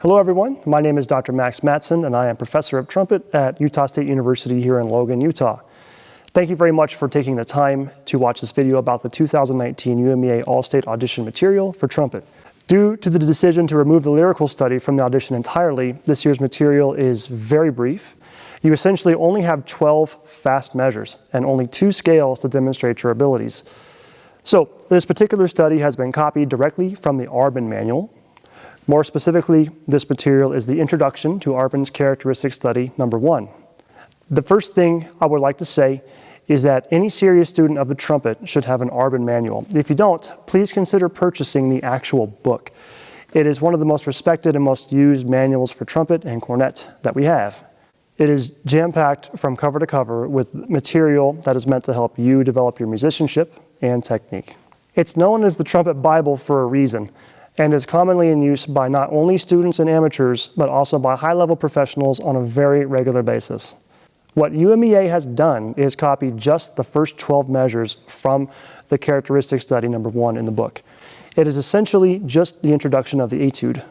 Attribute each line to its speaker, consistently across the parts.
Speaker 1: Hello everyone, my name is Dr. Matzen and I am Professor of Trumpet at Utah State University here in Logan, Utah. Thank you very much for taking the time to watch this video about the 2019 UMEA All-State Audition Material for Trumpet. Due to the decision to remove the lyrical study from the audition entirely, this year's material is very brief. You essentially only have 12 fast measures and only 2 scales to demonstrate your abilities. So this particular study has been copied directly from the Audition Manual. More specifically, this material is the Introduction to Audition's Characteristic Study number 1. The first thing I would like to say is that any serious student of the trumpet should have an Audition Manual. If you don't, please consider purchasing the actual book. It is one of the most respected and most used manuals for trumpet and cornet that we have. It is jam-packed from cover to cover with material that is meant to help you develop your musicianship and technique. It's known as the Trumpet Bible for a reason, and is commonly in use by not only students and amateurs, but also by high-level professionals on a very regular basis. What UMEA has done is copy just the first 12 measures from the characteristic study number 1 in the book. It is essentially just the introduction of the etude.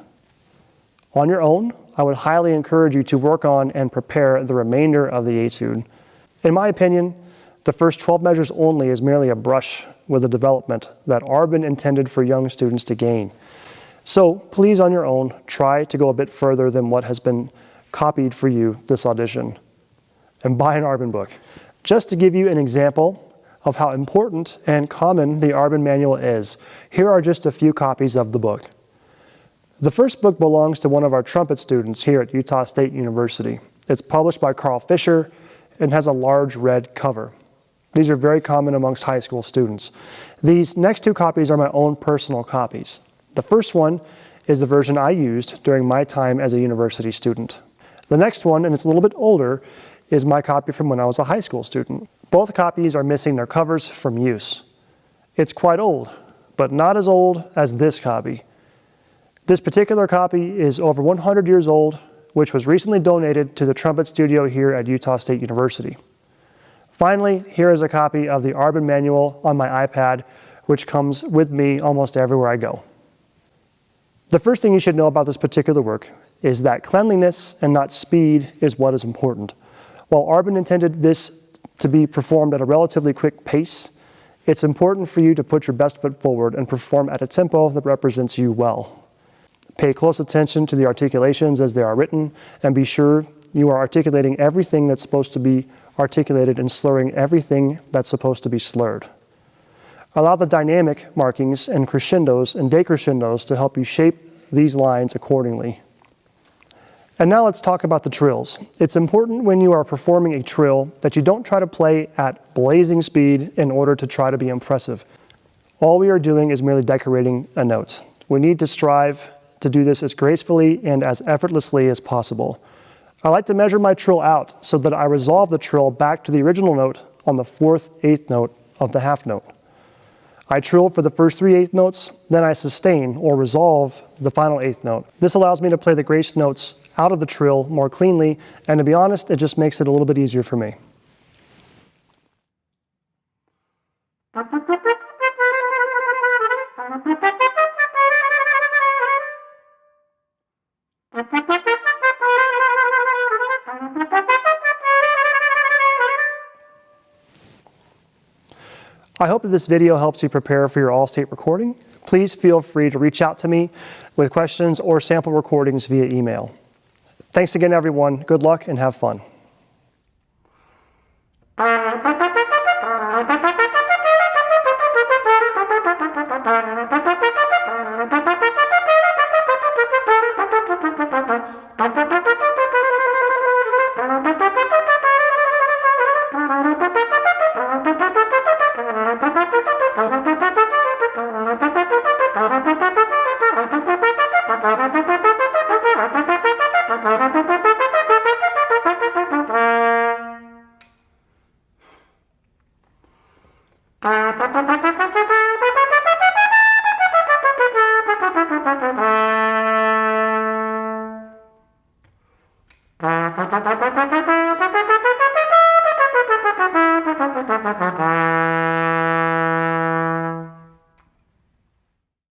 Speaker 1: On your own, I would highly encourage you to work on and prepare the remainder of the etude. In my opinion, the first 12 measures only is merely a brush with the development that Audition intended for young students to gain. So please, on your own, try to go a bit further than what has been copied for you this audition. And buy an Audition book. Just to give you an example of how important and common the Audition Manual is, here are just a few copies of the book. The first book belongs to one of our trumpet students here at Utah State University. It's published by Carl Fisher and has a large red cover. These are very common amongst high school students. These next 2 copies are my own personal copies. The first one is the version I used during my time as a university student. The next one, and it's a little bit older, is my copy from when I was a high school student. Both copies are missing their covers from use. It's quite old, but not as old as this copy. This particular copy is over 100 years old, which was recently donated to the trumpet studio here at Utah State University. Finally, here is a copy of the Audition Manual on my iPad, which comes with me almost everywhere I go. The first thing you should know about this particular work is that cleanliness and not speed is what is important. While Audition intended this to be performed at a relatively quick pace, it's important for you to put your best foot forward and perform at a tempo that represents you well. Pay close attention to the articulations as they are written, and be sure you are articulating everything that's supposed to be articulated and slurring everything that's supposed to be slurred. Allow the dynamic markings and crescendos and decrescendos to help you shape these lines accordingly. And now let's talk about the trills. It's important when you are performing a trill that you don't try to play at blazing speed in order to try to be impressive. All we are doing is merely decorating a note. We need to strive to do this as gracefully and as effortlessly as possible. I like to measure my trill out so that I resolve the trill back to the original note on the 4th eighth note of the half note. I trill for the first 3 eighth notes, then I sustain or resolve the final eighth note. This allows me to play the grace notes out of the trill more cleanly, and to be honest, it just makes it a little bit easier for me. I hope that this video helps you prepare for your all-state recording. Please feel free to reach out to me with questions or sample recordings via email. Thanks again, everyone. Good luck and have fun.
Speaker 2: Thank you.